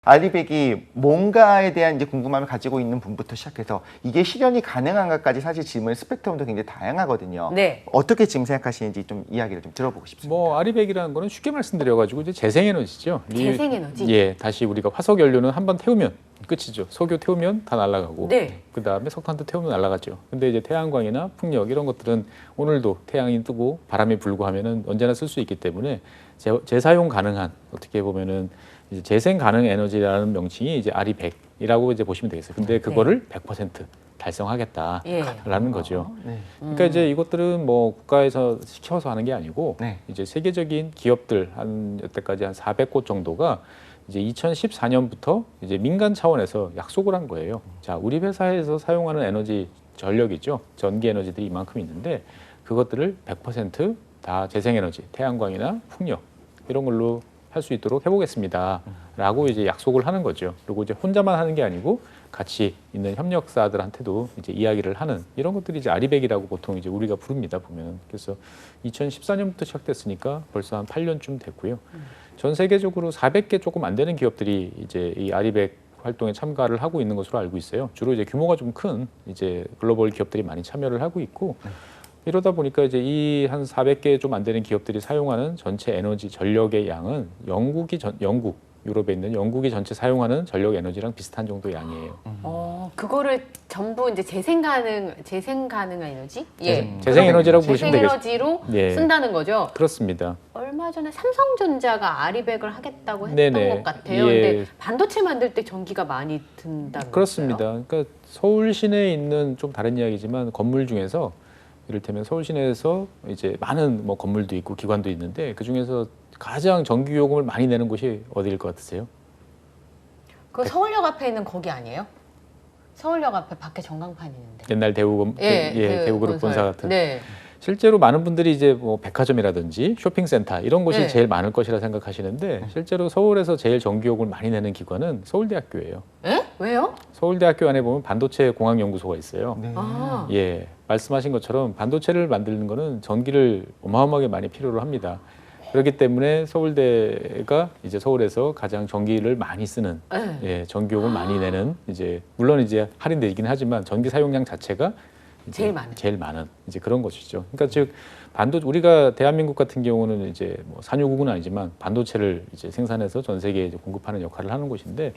아리백이 뭔가에 대한 이제 궁금함을 가지고 있는 분부터 시작해서 이게 실현이 가능한가까지 사실 질문 스펙트럼도 굉장히 다양하거든요. 네. 어떻게 지금 생각하시는지 좀 이야기를 좀 들어보고 싶습니다. 뭐 아리백이라는 거는 쉽게 말씀드려가지고 이제 재생에너지죠. 재생에너지? 예, 다시 우리가 화석 연료는 한번 태우면 끝이죠. 석유 태우면 다 날아가고, 네. 그 다음에 석탄도 태우면 날아가죠. 근데 이제 태양광이나 풍력 이런 것들은 오늘도 태양이 뜨고 바람이 불고 하면은 언제나 쓸 수 있기 때문에 재사용 가능한, 어떻게 보면은 이제 재생 가능 에너지라는 명칭이 이제 아리백이라고 이제 보시면 되겠어요. 근데 그거를 100% 달성하겠다라는 예. 거죠. 네. 그러니까 이제 이것들은 뭐 국가에서 시켜서 하는 게 아니고 네. 이제 세계적인 기업들 한 여태까지 한 400곳 정도가 이제 2014년부터 이제 민간 차원에서 약속을 한 거예요. 자, 우리 회사에서 사용하는 에너지 전력이죠. 전기 에너지들이 이만큼 있는데 그것들을 100% 재생에너지, 태양광이나 풍력 이런 걸로 할 수 있도록 해보겠습니다라고 이제 약속을 하는 거죠. 그리고 이제 혼자만 하는 게 아니고 같이 있는 협력사들한테도 이제 이야기를 하는 이런 것들이 이제 아리백이라고 보통 이제 우리가 부릅니다, 보면. 그래서 2014년부터 시작됐으니까 벌써 한 8년쯤 됐고요. 전 세계적으로 400개 조금 안 되는 기업들이 이제 이 아리백 활동에 참가를 하고 있는 것으로 알고 있어요. 주로 이제 규모가 좀 큰 이제 글로벌 기업들이 많이 참여를 하고 있고. 이러다 보니까 이제 이 한 400개 좀 안 되는 기업들이 사용하는 전체 에너지 전력의 양은 영국, 유럽에 있는 영국이 전체 사용하는 전력 에너지랑 비슷한 정도의 양이에요. 그거를 전부 이제 재생 가능한 에너지? 재생 에너지라고 보시면 되겠습니다. 재생에너지로 예. 쓴다는 거죠. 그렇습니다. 얼마 전에 삼성전자가 아리백을 하겠다고 했던 네네. 것 같아요. 예. 근데 반도체 만들 때 전기가 많이 든다면서요? 그렇습니다. 그러니까 서울 시내에 있는 좀 다른 이야기지만 건물 중에서 이를테면 서울 시내에서 이제 많은 뭐 건물도 있고 기관도 있는데 그 중에서 가장 전기 요금을 많이 내는 곳이 어디일 것 같으세요? 그 서울역 앞에 있는 거기 아니에요? 서울역 앞에 밖에 전광판 있는데. 옛날 대우그룹 그 본사 같은. 네. 실제로 많은 분들이 이제 뭐 백화점이라든지 쇼핑센터 이런 곳이 네. 제일 많을 것이라 생각하시는데 실제로 서울에서 제일 전기요금을 많이 내는 기관은 서울대학교예요. 에? 왜요? 서울대학교 안에 보면 반도체 공학연구소가 있어요. 네. 아. 예, 말씀하신 것처럼 반도체를 만드는 거는 전기를 어마어마하게 많이 필요로 합니다. 그렇기 때문에 서울대가 이제 서울에서 가장 전기를 많이 쓰는, 네. 예, 전기요금을 많이 내는 이제 물론 이제 할인되긴 하지만 전기 사용량 자체가 이제 제일 많은 이제 그런 것이죠. 그러니까 즉 우리가 대한민국 같은 경우는 이제 뭐 산유국은 아니지만 반도체를 이제 생산해서 전 세계에 이제 공급하는 역할을 하는 곳인데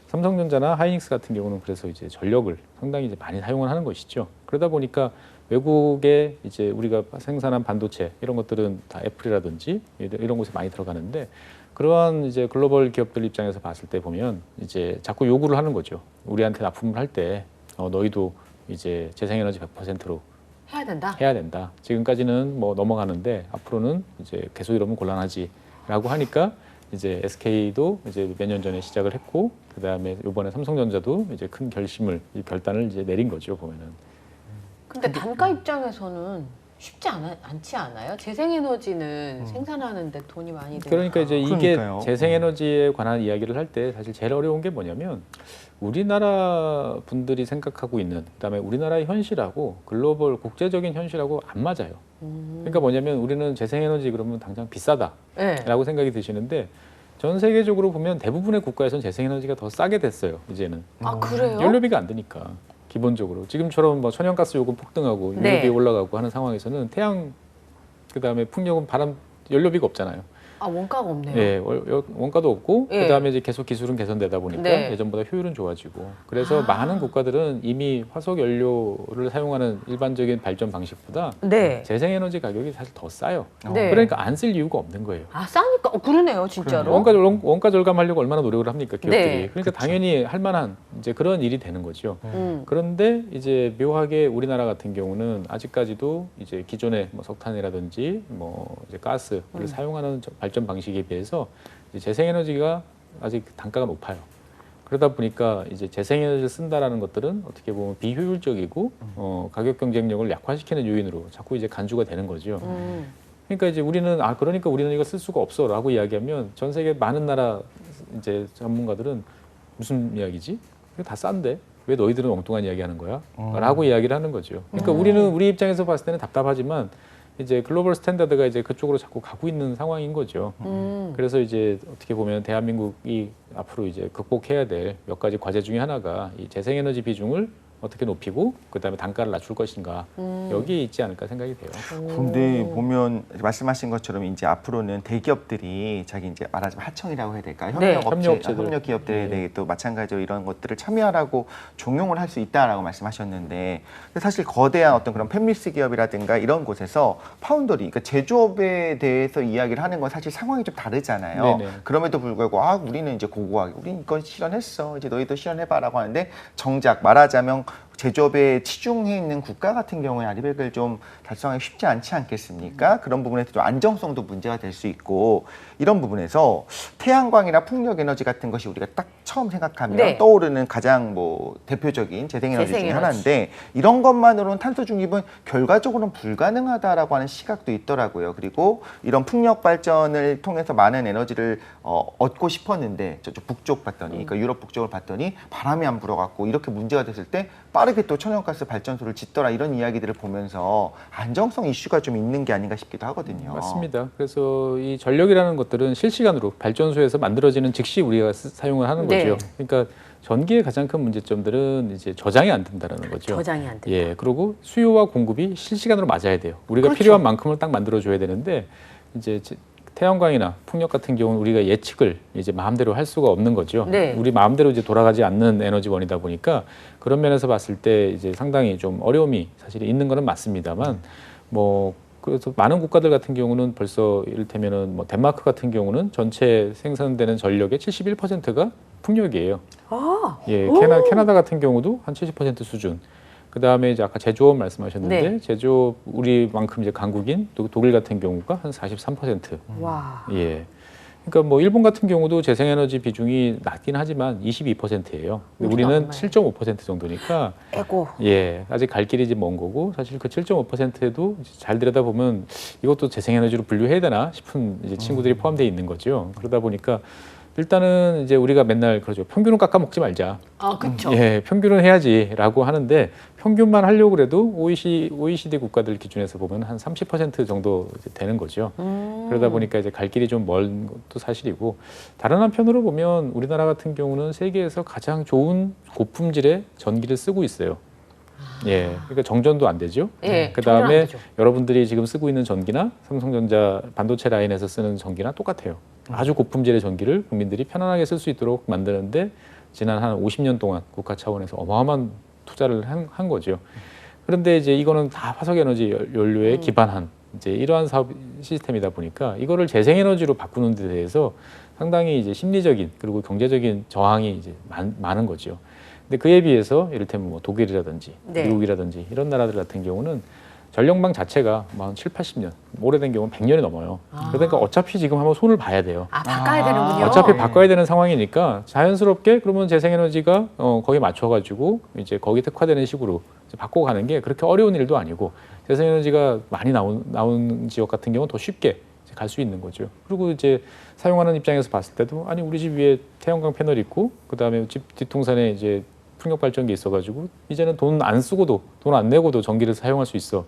삼성전자나 하이닉스 같은 경우는 그래서 이제 전력을 상당히 이제 많이 사용을 하는 것이죠. 그러다 보니까 외국에 이제 우리가 생산한 반도체 이런 것들은 다 애플이라든지 이런 곳에 많이 들어가는데 그러한 이제 글로벌 기업들 입장에서 봤을 때 보면 이제 자꾸 요구를 하는 거죠. 우리한테 납품을 할 때 너희도 이제 재생에너지 100%로 해야 된다. 지금까지는 뭐 넘어가는데 앞으로는 이제 계속 이러면 곤란하지라고 하니까 이제 SK도 이제 몇 년 전에 시작을 했고 그 다음에 이번에 삼성전자도 이제 큰 결단을 이제 내린 거죠, 보면은. 근데 단가 입장에서는 쉽지 않지 않아요? 재생에너지는 생산하는데 돈이 많이 드니까. 그러니까 이제 이게 그러니까요. 재생에너지에 관한 이야기를 할 때 사실 제일 어려운 게 뭐냐면 우리나라 분들이 생각하고 있는 그다음에 우리나라의 현실하고 글로벌 국제적인 현실하고 안 맞아요. 그러니까 뭐냐면 우리는 재생에너지 그러면 당장 비싸다라고 네. 생각이 드시는데 전 세계적으로 보면 대부분의 국가에서는 재생에너지가 더 싸게 됐어요. 이제는 아 그래요? 연료비가 안 드니까 기본적으로 지금처럼 뭐 천연가스 요금 폭등하고 네. 연료비 올라가고 하는 상황에서는 태양 그다음에 풍력은 바람 연료비가 없잖아요. 아 원가가 없네요. 예, 원가도 없고 예. 그다음에 이제 계속 기술은 개선되다 보니까 네. 예전보다 효율은 좋아지고 그래서 많은 국가들은 이미 화석 연료를 사용하는 일반적인 발전 방식보다 네. 재생에너지 가격이 사실 더 싸요. 네. 그러니까 안 쓸 이유가 없는 거예요. 아 싸니까 그러네요 진짜로. 원가 절감하려고 얼마나 노력을 합니까 기업들이. 네. 그러니까 당연히 할 만한 이제 그런 일이 되는 거죠. 음. 그런데 이제 묘하게 우리나라 같은 경우는 아직까지도 이제 기존의 뭐 석탄이라든지 뭐 이제 가스를 사용하는 발전 방식에 비해서 이제 재생에너지가 아직 단가가 높아요. 그러다 보니까 이제 재생에너지를 쓴다라는 것들은 어떻게 보면 비효율적이고 가격 경쟁력을 약화시키는 요인으로 자꾸 이제 간주가 되는 거죠. 그러니까 이제 우리는 그러니까 우리는 이거 쓸 수가 없어라고 이야기하면 전 세계 많은 나라 이제 전문가들은 무슨 이야기지? 이거 다 싼데 왜 너희들은 엉뚱한 이야기하는 거야? 라고 이야기를 하는 거죠. 그러니까 우리 입장에서 봤을 때는 답답하지만 이제 글로벌 스탠다드가 이제 그쪽으로 자꾸 가고 있는 상황인 거죠. 그래서 이제 어떻게 보면 대한민국이 앞으로 이제 극복해야 될 몇 가지 과제 중에 하나가 이 재생에너지 비중을 어떻게 높이고 그다음에 단가를 낮출 것인가 여기에 있지 않을까 생각이 돼요. 근데 보면 말씀하신 것처럼 이제 앞으로는 대기업들이 자기 이제 말하자면 하청이라고 해야 될까요? 네. 협력업체들. 협력 기업들에 네. 대해 또 마찬가지로 이런 것들을 참여하라고 종용을 할 수 있다라고 말씀하셨는데, 근데 사실 거대한 어떤 그런 팹리스 기업이라든가 이런 곳에서 파운더리, 그러니까 제조업에 대해서 이야기를 하는 건 사실 상황이 좀 다르잖아요. 네네. 그럼에도 불구하고 우리는 이제 고고하게 우리 이거 실현했어, 이제 너희도 실현해봐라고 하는데 정작 말하자면 제조업에 치중해 있는 국가 같은 경우에 아리백을 좀 달성하기 쉽지 않지 않겠습니까? 그런 부분에서 좀 안정성도 문제가 될 수 있고, 이런 부분에서 태양광이나 풍력에너지 같은 것이 우리가 딱 처음 생각하면 네. 떠오르는 가장 뭐 대표적인 재생에너지 중에 재생에너지. 하나인데, 이런 것만으로는 탄소 중립은 결과적으로는 불가능하다라고 하는 시각도 있더라고요. 그리고 이런 풍력 발전을 통해서 많은 에너지를 얻고 싶었는데 저쪽 북쪽 봤더니, 그러니까 유럽 북쪽을 봤더니 바람이 안 불어갖고 이렇게 문제가 됐을 때 빠르게 또 천연가스 발전소를 짓더라, 이런 이야기들을 보면서 안정성 이슈가 좀 있는 게 아닌가 싶기도 하거든요. 맞습니다. 그래서 이 전력이라는 것들은 실시간으로 발전소에서 만들어지는 즉시 우리가 사용을 하는 네. 거죠. 그러니까 전기의 가장 큰 문제점들은 이제 저장이 안 된다는 거죠. 저장이 안 된다. 예, 그리고 수요와 공급이 실시간으로 맞아야 돼요. 우리가 그렇죠. 필요한 만큼을 딱 만들어줘야 되는데, 이제 태양광이나 풍력 같은 경우는 우리가 예측을 이제 마음대로 할 수가 없는 거죠. 네. 우리 마음대로 이제 돌아가지 않는 에너지원이다 보니까 그런 면에서 봤을 때 이제 상당히 좀 어려움이 사실 있는 거는 맞습니다만, 뭐 그래서 많은 국가들 같은 경우는 벌써 이를테면은 뭐 덴마크 같은 경우는 전체 생산되는 전력의 71%가 풍력이에요. 아, 예, 오. 캐나다 같은 경우도 한 70% 수준. 그 다음에 이제 아까 제조업 말씀하셨는데, 네. 제조업 우리만큼 이제 강국인 또 독일 같은 경우가 한 43%. 와. 예. 그러니까 뭐 일본 같은 경우도 재생에너지 비중이 낮긴 하지만 22%예요. 우리가 우리는 얼마예요? 7.5% 정도니까, 에고. 예, 아직 갈 길이 이제 먼 거고, 사실 그 7.5%도 잘 들여다보면 이것도 재생에너지로 분류해야 되나 싶은 이제 친구들이 포함되어 있는 거죠. 그러다 보니까 일단은 이제 우리가 맨날 그러죠. 평균은 깎아 먹지 말자. 아, 그렇죠. 예, 평균은 해야지라고 하는데, 평균만 하려고 그래도 OECD 국가들 기준에서 보면 한 30% 정도 이제 되는 거죠. 그러다 보니까 이제 갈 길이 좀 먼 것도 사실이고, 다른 한편으로 보면 우리나라 같은 경우는 세계에서 가장 좋은 고품질의 전기를 쓰고 있어요. 예, 그러니까 정전도 안 되죠. 예, 그 정전 안 다음에 되죠. 여러분들이 지금 쓰고 있는 전기나 삼성전자 반도체 라인에서 쓰는 전기나 똑같아요. 아주 고품질의 전기를 국민들이 편안하게 쓸 수 있도록 만드는데 지난 한 50년 동안 국가 차원에서 어마어마한 투자를 한 거죠. 그런데 이제 이거는 다 화석에너지 연료에 기반한 이제 이러한 사업 시스템이다 보니까 이거를 재생에너지로 바꾸는 데 대해서 상당히 이제 심리적인 그리고 경제적인 저항이 이제 많은 거죠. 근데 그에 비해서 이를테면 뭐 독일이라든지 네. 미국이라든지 이런 나라들 같은 경우는 전력망 자체가 한 7, 80년, 오래된 경우는 100년이 넘어요. 그러니까 어차피 지금 한번 손을 봐야 돼요. 아, 바꿔야 되는군요. 어차피 바꿔야 되는 상황이니까 자연스럽게 그러면 재생에너지가 거기 맞춰가지고 이제 거기 특화되는 식으로 이제 바꿔가는 게 그렇게 어려운 일도 아니고, 재생에너지가 많이 나온 지역 같은 경우는 더 쉽게 갈 수 있는 거죠. 그리고 이제 사용하는 입장에서 봤을 때도, 아니 우리 집 위에 태양광 패널 있고 그 다음에 집 뒤통산에 이제 풍력 발전기 있어가지고 이제는 돈 안 쓰고도 돈 안 내고도 전기를 사용할 수 있어.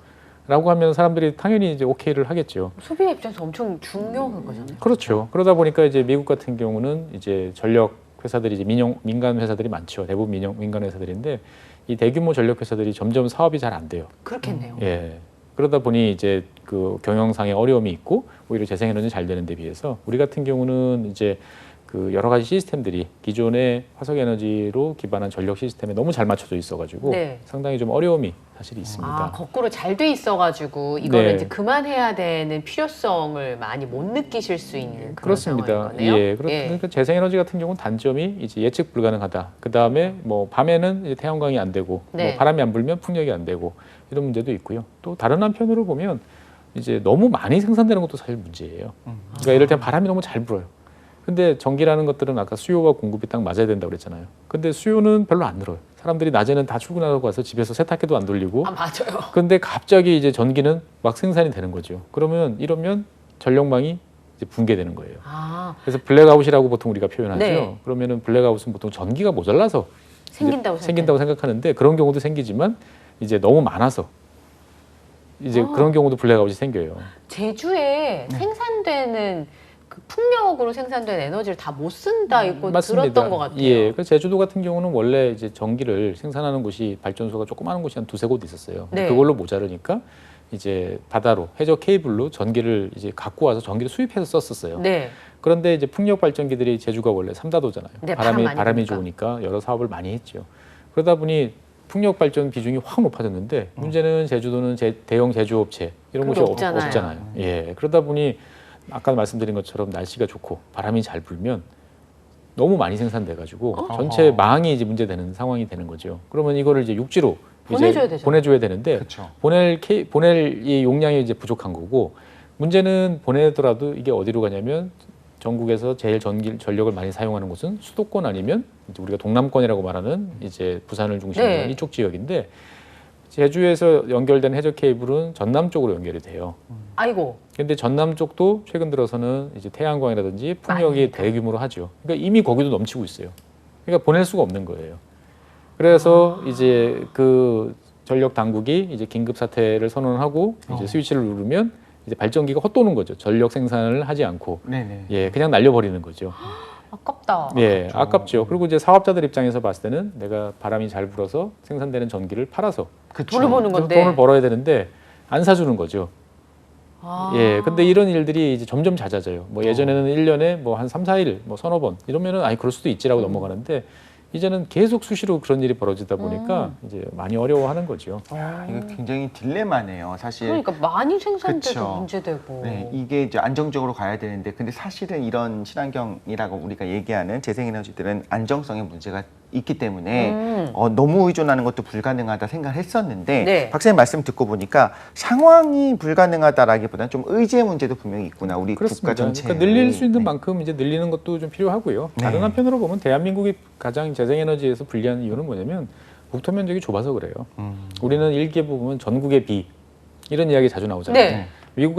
라고 하면 사람들이 당연히 이제 오케이를 하겠죠. 소비의 입장에서 엄청 중요한 거잖아요. 그렇죠. 그러다 보니까 이제 미국 같은 경우는 이제 전력 회사들이 이제 민간 회사들이 많죠. 대부분 민간 회사들인데 이 대규모 전력 회사들이 점점 사업이 잘 안 돼요. 그렇겠네요. 예. 그러다 보니 이제 그 경영상의 어려움이 있고 오히려 재생에너지 잘 되는 데 비해서 우리 같은 경우는 이제 그 여러 가지 시스템들이 기존의 화석에너지로 기반한 전력 시스템에 너무 잘 맞춰져 있어가지고 네. 상당히 좀 어려움이 사실 있습니다. 아, 거꾸로 잘 돼 있어가지고 이거를 네. 이제 그만해야 되는 필요성을 많이 못 느끼실 수 있는 그런 그렇습니다. 상황인 거네요. 예, 그러니까 재생에너지 같은 경우는 단점이 이제 예측 불가능하다. 그 다음에 뭐 밤에는 이제 태양광이 안 되고, 네. 뭐 바람이 안 불면 풍력이 안 되고 이런 문제도 있고요. 또 다른 한편으로 보면 이제 너무 많이 생산되는 것도 사실 문제예요. 그러니까 이럴 때 바람이 너무 잘 불어요. 근데 전기라는 것들은 아까 수요와 공급이 딱 맞아야 된다고 그랬잖아요. 근데 수요는 별로 안 늘어요. 사람들이 낮에는 다 출근하고 와서 집에서 세탁기도 안 돌리고. 아, 맞아요. 근데 갑자기 이제 전기는 막 생산이 되는 거죠. 그러면 이러면 전력망이 이제 붕괴되는 거예요. 아, 그래서 블랙아웃이라고 보통 우리가 표현하죠. 네. 그러면은 블랙아웃은 보통 전기가 모자라서 생긴다고 생긴다고 생각하는데 그런 경우도 생기지만 이제 너무 많아서 이제 그런 경우도 블랙아웃이 생겨요. 제주에 생산되는 그 풍력으로 생산된 에너지를 다 못 쓴다 이거 맞습니다. 들었던 것 같아요. 예, 그래서 제주도 같은 경우는 원래 이제 전기를 생산하는 곳이 발전소가 조그마한 곳이 한 두세 곳 있었어요. 네. 그걸로 모자르니까 이제 바다로 해저 케이블로 전기를 이제 갖고 와서 전기를 수입해서 썼었어요. 네. 그런데 이제 풍력 발전기들이 제주가 원래 삼다도잖아요. 네, 바람 많이 바람이 부니까. 좋으니까 여러 사업을 많이 했죠. 그러다 보니 풍력 발전 비중이 확 높아졌는데 문제는 제주도는 대형 제조업체 이런 그게 곳이 없잖아요. 없잖아요. 예, 그러다 보니 아까 말씀드린 것처럼 날씨가 좋고 바람이 잘 불면 너무 많이 생산돼 가지고 전체 망이 이제 문제되는 상황이 되는 거죠. 그러면 이거를 이제 육지로 보내줘야 이제 되잖아요. 보내줘야 되는데 그렇죠. 보낼 이 용량이 이제 부족한 거고 문제는 보내더라도 이게 어디로 가냐면 전국에서 제일 전력을 많이 사용하는 곳은 수도권 아니면 이제 우리가 동남권이라고 말하는 이제 부산을 중심으로 네. 한 이쪽 지역인데 제주에서 연결된 해저 케이블은 전남 쪽으로 연결이 돼요. 아이고. 근데 전남 쪽도 최근 들어서는 이제 태양광이라든지 풍력이 많으니까. 대규모로 하죠. 그러니까 이미 거기도 넘치고 있어요. 그러니까 보낼 수가 없는 거예요. 그래서 이제 그 전력 당국이 이제 긴급 사태를 선언하고 이제 스위치를 누르면 이제 발전기가 헛도는 거죠. 전력 생산을 하지 않고 네네. 예 그냥 날려버리는 거죠. 아깝다. 예 아깝죠. 그리고 이제 사업자들 입장에서 봤을 때는 내가 바람이 잘 불어서 생산되는 전기를 팔아서 그쵸. 돈을 버는 건데. 돈을 벌어야 되는데 안 사주는 거죠. 아. 예, 근데 이런 일들이 이제 점점 잦아져요. 뭐 예전에는 1년에 뭐 한 3, 4일, 뭐 서너 번 이러면은 아니 그럴 수도 있지라고 넘어가는데 이제는 계속 수시로 그런 일이 벌어지다 보니까 이제 많이 어려워하는 거죠. 이거 굉장히 딜레마네요. 사실 그러니까 많이 생산돼도 그쵸. 문제되고. 네, 이게 이제 안정적으로 가야 되는데, 근데 사실은 이런 친환경이라고 우리가 얘기하는 재생에너지들은 안정성에 문제가 있기 때문에 너무 의존하는 것도 불가능하다 생각을 했었는데 네. 박사님 말씀 듣고 보니까 상황이 불가능하다라기보다는 좀 의지의 문제도 분명히 있구나 우리 그렇습니다. 국가 전체에. 그러니까 늘릴 수 있는 네. 만큼 이제 늘리는 것도 좀 필요하고요. 네. 다른 한편으로 보면 대한민국이 가장 재생에너지에서 불리한 이유는 뭐냐면 국토 면적이 좁아서 그래요. 우리는 일기에 보면 전국의 비 이런 이야기 자주 나오잖아요. 네. 미국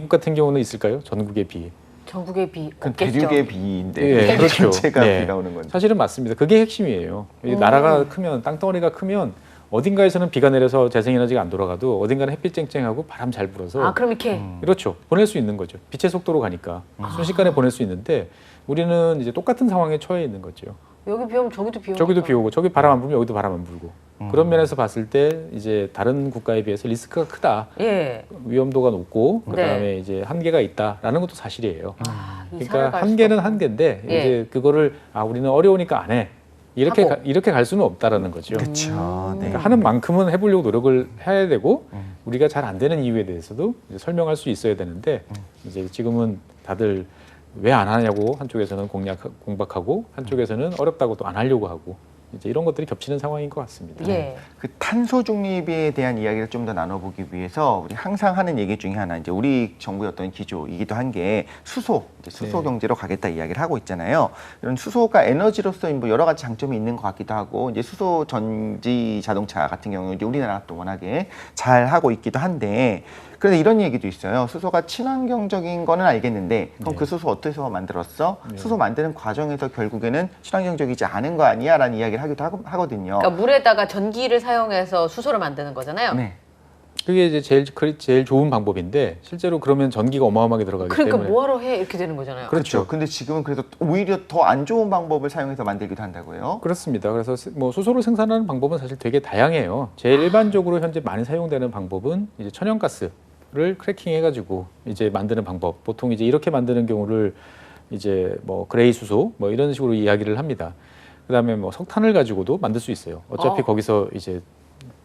같은 경우는 있을까요? 전국의 비. 전국의 비 그 없겠죠. 대륙의 비인데 예, 그렇죠. 전체가 네. 비가 오는 건데. 사실은 맞습니다. 그게 핵심이에요. 이 나라가 크면 땅덩어리가 크면 어딘가에서는 비가 내려서 재생에너지가 안 돌아가도 어딘가는 햇빛 쨍쨍하고 바람 잘 불어서 아 그럼 이렇게 그렇죠. 보낼 수 있는 거죠. 빛의 속도로 가니까 순식간에 보낼 수 있는데 우리는 이제 똑같은 상황에 처해 있는 거죠. 여기 비 오면 저기도 비 오고. 저기도 비 오고 저기 바람 안 불면 여기도 바람 안 불고 그런 면에서 봤을 때 이제 다른 국가에 비해서 리스크가 크다. 예. 위험도가 높고 네. 그다음에 이제 한계가 있다라는 것도 사실이에요. 이사를 그러니까 갈 한계는 수도 없고. 한계인데 예. 이제 그거를 우리는 어려우니까 안 해. 이렇게 하고. 이렇게 갈 수는 없다라는 거죠. 그렇죠. 네. 그러니까 하는 만큼은 해보려고 노력을 해야 되고 우리가 잘 안 되는 이유에 대해서도 이제 설명할 수 있어야 되는데 이제 지금은 다들 왜 안 하냐고 한쪽에서는 공박하고 한쪽에서는 어렵다고 또 안 하려고 하고 이제 이런 것들이 겹치는 상황인 것 같습니다. 예. 그 탄소 중립에 대한 이야기를 좀 더 나눠보기 위해서 우리 항상 하는 얘기 중에 하나 이제 우리 정부의 어떤 기조이기도 한 게 수소, 이제 수소 네. 경제로 가겠다 이야기를 하고 있잖아요. 이런 수소가 에너지로서 뭐 여러 가지 장점이 있는 것 같기도 하고 이제 수소 전지 자동차 같은 경우 이제 우리나라가 또 워낙에 잘 하고 있기도 한데 그런데 이런 얘기도 있어요. 수소가 친환경적인 거는 알겠는데 그럼 네. 그 수소 어디서 만들었어? 네. 수소 만드는 과정에서 결국에는 친환경적이지 않은 거 아니야? 라는 이야기를 하기도 하거든요. 그러니까 물에다가 전기를 사용해서 수소를 만드는 거잖아요. 네. 그게 이제 제일 좋은 방법인데 실제로 그러면 전기가 어마어마하게 들어가기 그러니까 때문에 뭐하러 해 이렇게 되는 거잖아요. 그렇죠. 근데 지금은 그래서 오히려 더 안 좋은 방법을 사용해서 만들기도 한다고요. 그렇습니다. 그래서 뭐 수소를 생산하는 방법은 사실 되게 다양해요. 제일 일반적으로 현재 많이 사용되는 방법은 이제 천연가스를 크래킹해가지고 이제 만드는 방법. 보통 이제 이렇게 만드는 경우를 이제 뭐 그레이 수소 뭐 이런 식으로 이야기를 합니다. 그다음에 뭐 석탄을 가지고도 만들 수 있어요. 어차피 거기서 이제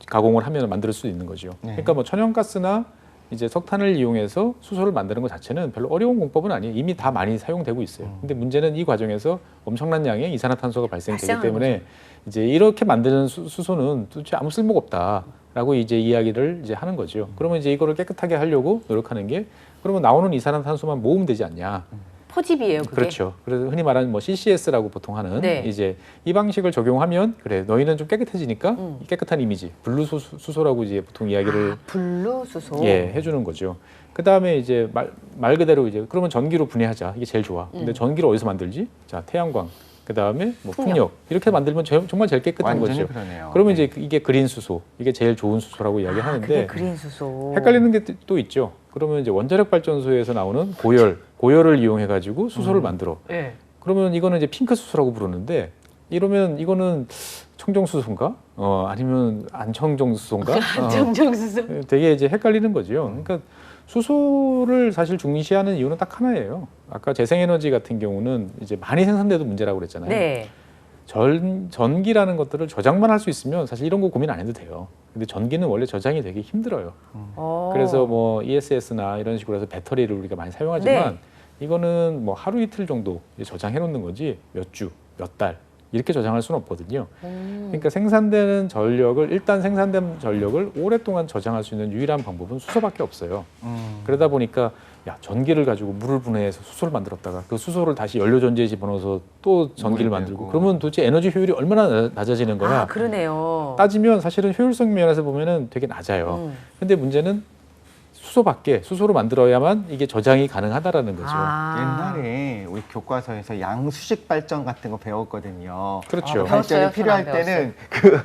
가공을 하면 만들 수 있는 거죠. 네. 그러니까 뭐 천연가스나 이제 석탄을 이용해서 수소를 만드는 것 자체는 별로 어려운 공법은 아니에요. 이미 다 많이 사용되고 있어요. 근데 문제는 이 과정에서 엄청난 양의 이산화탄소가 발생되기 발생하는 때문에 이제 이렇게 만드는 수소는 도대체 아무 쓸모가 없다라고 이제 이야기를 이제 하는 거죠. 그러면 이제 이거를 깨끗하게 하려고 노력하는 게 그러면 나오는 이산화탄소만 모으면 되지 않냐. 포집이에요, 그게. 그렇죠. 그래서 흔히 말하는 뭐 CCS라고 보통 하는 네. 이제 이 방식을 적용하면 그래 너희는 좀 깨끗해지니까 이 깨끗한 이미지 블루 수소라고 이제 보통 이야기를 블루 수소. 예 해주는 거죠. 그 다음에 이제 말 그대로 이제 그러면 전기로 분해하자 이게 제일 좋아. 근데 전기를 어디서 만들지? 자 태양광 그다음에 뭐 풍력. 풍력 이렇게 만들면 정말 제일 깨끗한 완전히 거죠. 그러네요. 그러면 네. 이제 이게 그린 수소, 이게 제일 좋은 수소라고 그게 이야기하는데 그린 수소. 헷갈리는 게 또 있죠. 그러면 이제 원자력 발전소에서 나오는 고열을 이용해 가지고 수소를 만들어. 네. 그러면 이거는 이제 핑크 수소라고 부르는데 이러면 이거는 청정 수소인가? 아니면 안청정 수소인가? 정정 수소. 되게 이제 헷갈리는 거죠. 그러니까 수소를 사실 중시하는 이유는 딱 하나예요. 아까 재생에너지 같은 경우는 이제 많이 생산돼도 문제라고 그랬잖아요. 네. 전기라는 것들을 저장만 할 수 있으면 사실 이런 거 고민 안 해도 돼요. 근데 전기는 원래 저장이 되게 힘들어요. 그래서 뭐 ESS나 이런 식으로 해서 배터리를 우리가 많이 사용하지만 이거는 뭐 하루 이틀 정도 이제 저장해 놓는 거지 몇 주, 몇 달 이렇게 저장할 수는 없거든요. 그러니까 생산되는 전력을 일단 생산된 전력을 오랫동안 저장할 수 있는 유일한 방법은 수소밖에 없어요. 그러다 보니까 야 전기를 가지고 물을 분해해서 수소를 만들었다가 그 수소를 다시 연료 전지에 집어넣어서 또 전기를 물이 만들고 되고. 그러면 도대체 에너지 효율이 얼마나 낮아지는 거야? 아, 그러네요. 따지면 사실은 효율성 면에서 보면은 되게 낮아요. 근데 문제는 수소로 만들어야만 이게 저장이 가능하다라는 거죠. 옛날에 우리 교과서에서 양수식 발전 같은 거 배웠거든요. 그렇죠. 배웠어요? 발전이 필요할 저는 안 때는 그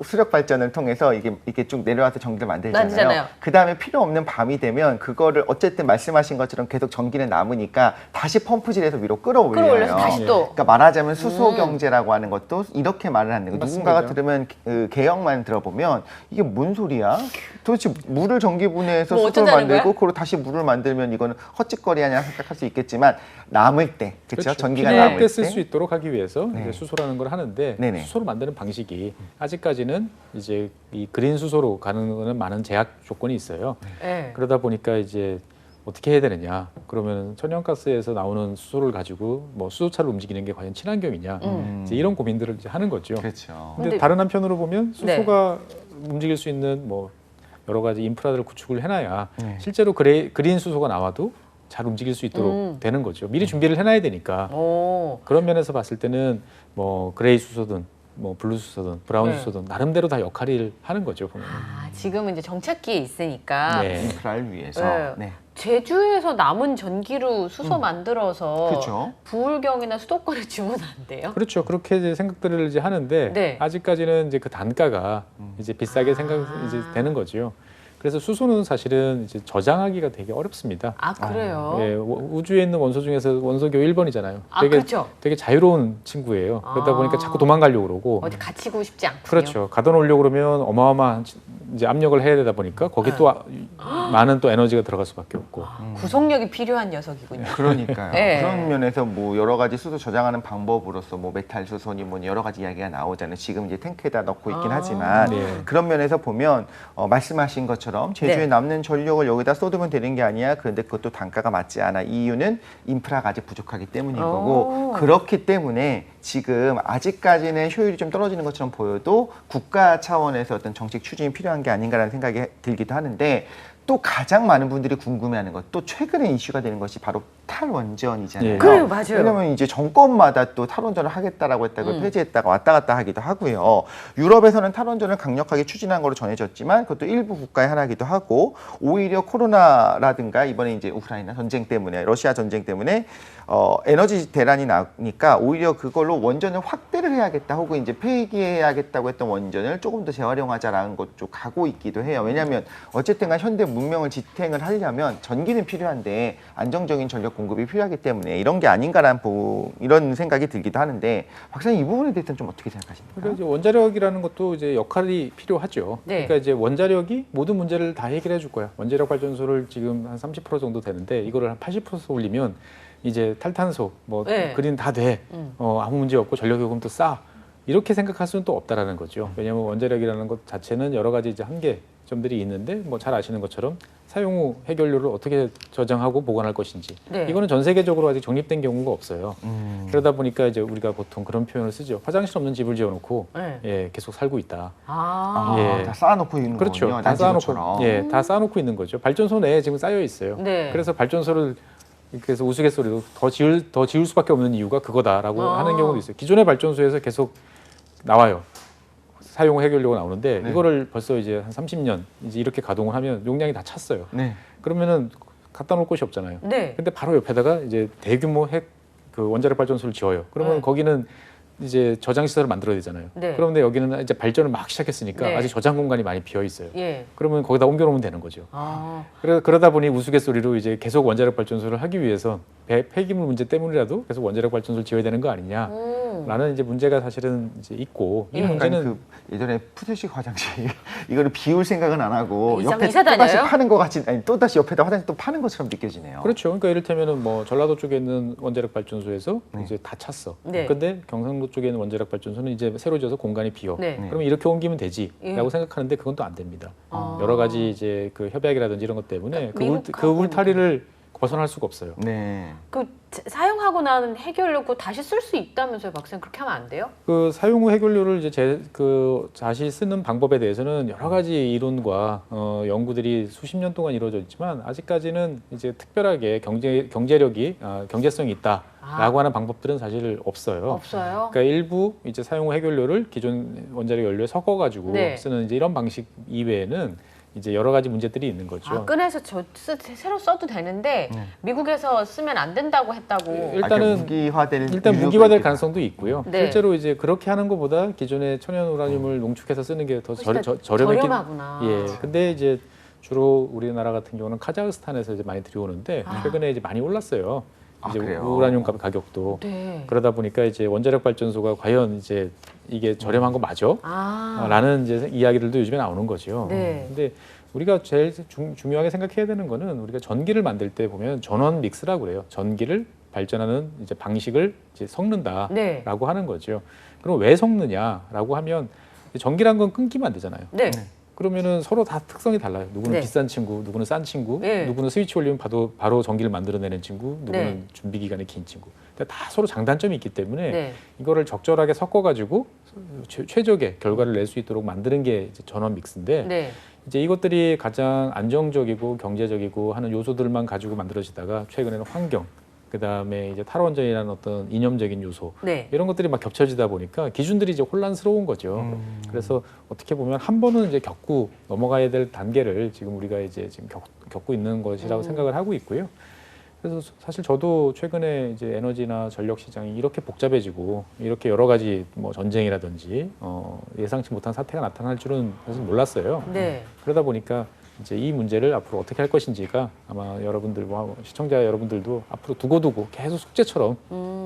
수력 발전을 통해서 이게 쭉 내려와서 전기를 만들잖아요. 만들잖아요. 그 다음에 필요 없는 밤이 되면 그거를 어쨌든 말씀하신 것처럼 계속 전기는 남으니까 다시 펌프질해서 위로 끌어올려요. 끌어올려서 다시 또. 그러니까 말하자면 수소 경제라고 하는 것도 이렇게 말을 하는 거예요. 맞습니다. 누군가가 들으면 그 개혁만 들어보면 이게 뭔 소리야? 도대체 물을 전기 분해해서 뭐 수소를 어쩌자는 만들고 거야? 그걸 다시 물을 만들면 이거는 헛짓거리 아니야 생각할 수 있겠지만 남을 때 그렇죠? 전기가 필요할 남을 때 때 쓸 수 있도록 하기 위해서 네. 이제 수소라는 걸 하는데 네네. 수소를 만드는 방식이 아직까지는 이제 이 그린 수소로 가는 거는 많은 제약 조건이 있어요. 네. 그러다 보니까 이제 어떻게 해야 되느냐? 그러면 천연가스에서 나오는 수소를 가지고 뭐 수소차를 움직이는 게 과연 친환경이냐? 이제 이런 고민들을 이제 하는 거죠. 그렇죠. 근데 근데- 다른 한편으로 보면 수소가 움직일 수 있는 뭐 여러 가지 인프라들을 구축을 해놔야 네. 실제로 그린 수소가 나와도 잘 움직일 수 있도록 되는 거죠. 미리 준비를 해놔야 되니까. 오. 그런 면에서 봤을 때는 뭐 그레이 수소든 뭐 블루 수소든 브라운 네. 수소든 나름대로 다 역할을 하는 거죠. 보면. 아, 지금은 이제 정착기에 있으니까 네. 인프라를 위해서 네. 네. 제주에서 남은 전기로 수소 만들어서 그렇죠. 부울경이나 수도권에 주면 안 돼요? 그렇죠. 그렇게 이제 생각들을 이제 하는데 네. 아직까지는 이제 그 단가가 이제 비싸게 이제 되는 거죠. 그래서 수소는 사실은 이제 저장하기가 되게 어렵습니다. 아, 그래요? 예, 우주에 있는 원소 중에서 원소교 1번이잖아요. 아, 되게 그렇죠. 되게 자유로운 친구예요. 그러다 아. 보니까 자꾸 도망가려고 그러고. 어디 갇히고 싶지 않군요. 그렇죠. 가둬놓으려고 그러면 어마어마한 이제 압력을 해야 되다 보니까 거기 또 많은 또 에너지가 들어갈 수밖에 없고. 구속력이 필요한 녀석이군요. 그러니까요. 네. 그런 면에서 뭐 여러 가지 수소 저장하는 방법으로서 뭐 메탈 수소니 뭐 여러 가지 이야기가 나오잖아요. 지금 이제 탱크에다 넣고 있긴 아. 하지만 네. 그런 면에서 보면 말씀하신 것처럼 제주에 네. 남는 전력을 여기다 쏟으면 되는 게 아니야. 그런데 그것도 단가가 맞지 않아. 이유는 인프라가 아직 부족하기 때문인 오. 거고 그렇기 때문에 지금 아직까지는 효율이 좀 떨어지는 것처럼 보여도 국가 차원에서 어떤 정책 추진이 필요한 게 아닌가라는 생각이 들기도 하는데 또 가장 많은 분들이 궁금해하는 것, 또 최근에 이슈가 되는 것이 바로 탈원전이잖아요. 예. 그래요, 맞아요. 왜냐면 이제 정권마다 또 탈원전을 하겠다라고 했다가 폐지했다가 왔다 갔다 하기도 하고요. 유럽에서는 탈원전을 강력하게 추진한 걸로 전해졌지만 그것도 일부 국가의 하나이기도 하고 오히려 코로나라든가 이번에 이제 우크라이나 전쟁 때문에 러시아 전쟁 때문에 에너지 대란이 나니까 오히려 그걸로 원전을 확대를 해야겠다 혹은 이제 폐기해야겠다고 했던 원전을 조금 더 재활용하자라는 것 쪽 가고 있기도 해요. 왜냐하면 어쨌든간 현대 문명을 지탱을 하려면 전기는 필요한데 안정적인 전력 공급이 필요하기 때문에 이런 게 아닌가라는 이런 생각이 들기도 하는데 박사님 이 부분에 대해서는 좀 어떻게 생각하십니까? 그러니까 이제 원자력이라는 것도 이제 역할이 필요하죠. 네. 그러니까 이제 원자력이 모든 문제를 다 해결해 줄 거야. 원자력 발전소를 지금 한 30% 정도 되는데 이거를 한 80% 올리면 이제 탈탄소, 뭐 네. 그린 다 돼. 아무 문제 없고 전력 요금도 싸. 이렇게 생각할 수는 또 없다라는 거죠. 왜냐하면 원자력이라는 것 자체는 여러 가지 이제 한계점들이 있는데 뭐 잘 아시는 것처럼 사용 후 해결료를 어떻게 저장하고 보관할 것인지 네. 이거는 전 세계적으로 아직 정립된 경우가 없어요. 그러다 보니까 이제 우리가 보통 그런 표현을 쓰죠. 화장실 없는 집을 지어놓고 네. 예, 계속 살고 있다. 아. 예. 다 쌓아놓고 있는 그렇죠. 거군요. 다 난지구처럼. 쌓아놓고, 예, 다 쌓아놓고 있는 거죠. 발전소 내에 지금 쌓여 있어요. 네. 그래서 발전소를 그래서 우스갯소리로 더 지을 수밖에 없는 이유가 그거다라고 아. 하는 경우도 있어요. 기존의 발전소에서 계속 나와요. 사용 해결료가 나오는데 네. 이거를 벌써 이제 한 30년 이제 이렇게 가동을 하면 용량이 다 찼어요. 네. 그러면은 갖다 놓을 곳이 없잖아요. 네. 근데 바로 옆에다가 이제 대규모 핵 그 원자력 발전소를 지어요. 그러면 네. 거기는 이제 저장 시설을 만들어야 되잖아요. 네. 그런데 여기는 이제 발전을 막 시작했으니까 네. 아직 저장 공간이 많이 비어 있어요. 예. 그러면 거기다 옮겨놓으면 되는 거죠. 아, 그러다 보니 우스갯소리로 이제 계속 원자력 발전소를 하기 위해서 폐기물 문제 때문이라도 계속 원자력 발전소를 지어야 되는 거 아니냐. 라는 이제 문제가 사실은 이제 있고 이 예. 문제는 그 예전에 푸드식 화장실 이거를 비울 생각은 안 하고 이상 옆에 이사 또다시 다녀요? 파는 것 같이 아니 또다시 옆에다 화장실 또 파는 것처럼 느껴지네요. 그렇죠. 그러니까 이를테면은 뭐 전라도 쪽에 있는 원자력 발전소에서 네. 이제 다 찼어. 네. 근데 경상도 쪽에 있는 원자력 발전소는 이제 새로 지어서 공간이 비어. 네. 네. 그러면 이렇게 옮기면 되지라고 예. 생각하는데 그건 또 안 됩니다. 아. 여러 가지 이제 그 협약이라든지 이런 것 때문에 그러니까 그 울타리를 벗어날 수가 없어요. 네. 그 사용하고 난 해결료 그거 다시 쓸 수 있다면서요, 박사님? 그렇게 하면 안 돼요? 그 사용 후 해결료를 이제 다시 쓰는 방법에 대해서는 여러 가지 이론과 연구들이 수십 년 동안 이루어져 있지만 아직까지는 이제 특별하게 경제력이 경제성이 있다라고 하는 방법들은 사실 없어요. 없어요. 그러니까 일부 이제 사용 후 해결료를 기존 원자력 연료에 섞어가지고 네. 쓰는 이제 이런 방식 이외에는 이제 여러 가지 문제들이 있는 거죠. 아, 꺼내서 새로 써도 되는데 네. 미국에서 쓰면 안 된다고 했다고. 일단은 무기화될 일단 이유가 무기화될 있겠다. 가능성도 있고요. 네. 실제로 이제 그렇게 하는 것보다 기존의 천연 우라늄을 농축해서 쓰는 게 더 저렴했기. 저렴하구나. 예. 근데 이제 주로 우리나라 같은 경우는 카자흐스탄에서 이제 많이 들여오는데 아. 최근에 이제 많이 올랐어요. 이제 그래요? 우라늄 가격도. 네. 그러다 보니까 이제 원자력 발전소가 과연 이제 이게 저렴한 거 맞아? 아. 라는 이제 이야기들도 요즘에 나오는 거죠. 네. 근데 우리가 제일 중요하게 생각해야 되는 거는 우리가 전기를 만들 때 보면 전원 믹스라고 그래요. 전기를 발전하는 이제 방식을 이제 섞는다라고 네. 하는 거죠. 그럼 왜 섞느냐라고 하면 전기란 건 끊기면 안 되잖아요. 네. 그러면은 서로 다 특성이 달라요. 누구는 네. 비싼 친구, 누구는 싼 친구, 네. 누구는 스위치 올리면 바로 전기를 만들어내는 친구, 누구는 네. 준비 기간이 긴 친구. 그러니까 다 서로 장단점이 있기 때문에 네. 이거를 적절하게 섞어가지고 최적의 결과를 낼 수 있도록 만드는 게 이제 전원 믹스인데 네. 이제 이것들이 가장 안정적이고 경제적이고 하는 요소들만 가지고 만들어지다가 최근에는 환경, 그 다음에 이제 탈원전이라는 어떤 이념적인 요소 네. 이런 것들이 막 겹쳐지다 보니까 기준들이 이제 혼란스러운 거죠. 그래서 어떻게 보면 한 번은 이제 겪고 넘어가야 될 단계를 지금 우리가 이제 지금 겪고 있는 것이라고 생각을 하고 있고요. 그래서 사실 저도 최근에 이제 에너지나 전력 시장이 이렇게 복잡해지고 이렇게 여러 가지 뭐 전쟁이라든지 예상치 못한 사태가 나타날 줄은 사실 몰랐어요. 네. 그러다 보니까 이제 이 문제를 앞으로 어떻게 할 것인지가 아마 여러분들과 시청자 여러분들도 앞으로 두고두고 계속 숙제처럼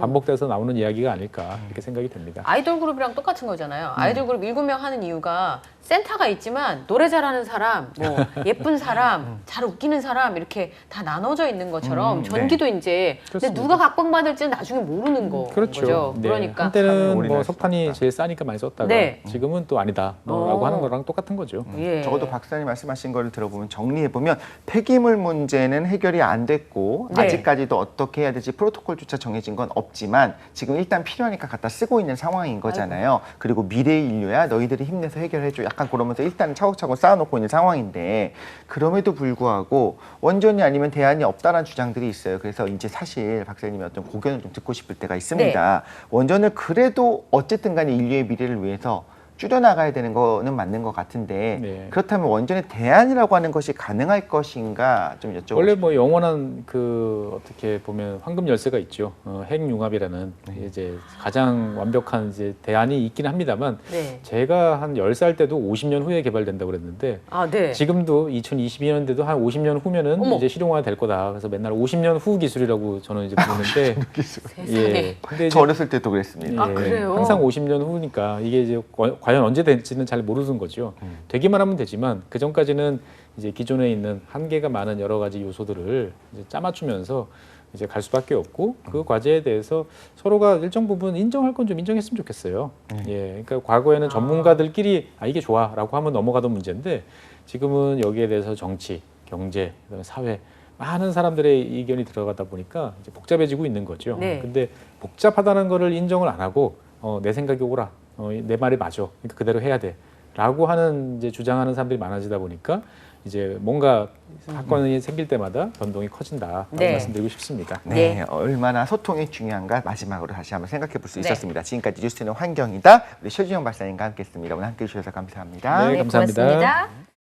반복돼서 나오는 이야기가 아닐까 이렇게 생각이 됩니다. 아이돌 그룹이랑 똑같은 거잖아요. 아이돌 그룹 7명 하는 이유가 센터가 있지만 노래 잘하는 사람, 뭐 예쁜 사람, 잘 웃기는 사람 이렇게 다 나눠져 있는 것처럼 네. 전기도 이제 근데 그렇습니다. 누가 각광받을지는 나중에 모르는 거죠. 네. 그러니까 한때는 뭐 올인할 수 석탄이 있다. 제일 싸니까 많이 썼다가 네. 지금은 또 아니다라고 하는 거랑 똑같은 거죠. 예. 적어도 박사님 말씀하신 거를 들어보면 정리해 보면 폐기물 문제는 해결이 안 됐고 네. 아직까지도 어떻게 해야 될지 프로토콜조차 정해진 건 없지만 지금 일단 필요하니까 갖다 쓰고 있는 상황인 거잖아요. 그리고 미래의 인류야 너희들이 힘내서 해결해줘. 약간 그러면서 일단 차곡차곡 쌓아놓고 있는 상황인데 그럼에도 불구하고 원전이 아니면 대안이 없다는 주장들이 있어요. 그래서 이제 사실 박사님의 어떤 고견을 좀 듣고 싶을 때가 있습니다. 원전을 그래도 어쨌든 간에 인류의 미래를 위해서 줄여나가야 되는 거는 맞는 것 같은데 네. 그렇다면 원전의 대안이라고 하는 것이 가능할 것인가 좀 여쭤보고 원래 싶어요. 뭐 영원한 그 어떻게 보면 황금 열쇠가 있죠. 핵융합이라는 이제 가장 완벽한 이제 대안이 있긴 합니다만 네. 제가 한 10살 때도 50년 후에 개발된다고 그랬는데 아, 네. 지금도 2022년대도 한 50년 후면은 어머. 이제 실용화 될 거다. 그래서 맨날 50년 후 기술이라고 저는 이제 부르는데 세상에. 근데 저 어렸을 때도 그랬습니다. 아, 그래요? 항상 50년 후니까 이게 이제 과연 언제 될지는 잘 모르는 거죠. 되기만 하면 되지만 그 전까지는 이제 기존에 있는 한계가 많은 여러 가지 요소들을 이제 짜맞추면서 이제 갈 수밖에 없고 그 과제에 대해서 서로가 일정 부분 인정할 건 좀 인정했으면 좋겠어요. 예, 그러니까 과거에는 전문가들끼리 이게 좋아라고 하면 넘어가던 문제인데 지금은 여기에 대해서 정치, 경제, 그다음에 사회 많은 사람들의 의견이 들어가다 보니까 이제 복잡해지고 있는 거죠. 네. 근데 복잡하다는 거를 인정을 안 하고 내 생각이 옳아, 내 말이 맞아, 그러니까 그대로 해야 돼라고 하는 이제 주장하는 사람들이 많아지다 보니까 이제 뭔가 사건이 생길 때마다 변동이 커진다라고 네. 말씀드리고 싶습니다. 네, 네. 얼마나 소통이 중요한가 마지막으로 다시 한번 생각해 볼 수 네. 있었습니다. 지금까지 뉴스는 환경이다. 우리 최준영 박사님과 함께했습니다. 오늘 함께해 주셔서 감사합니다. 네, 감사합니다. 고맙습니다.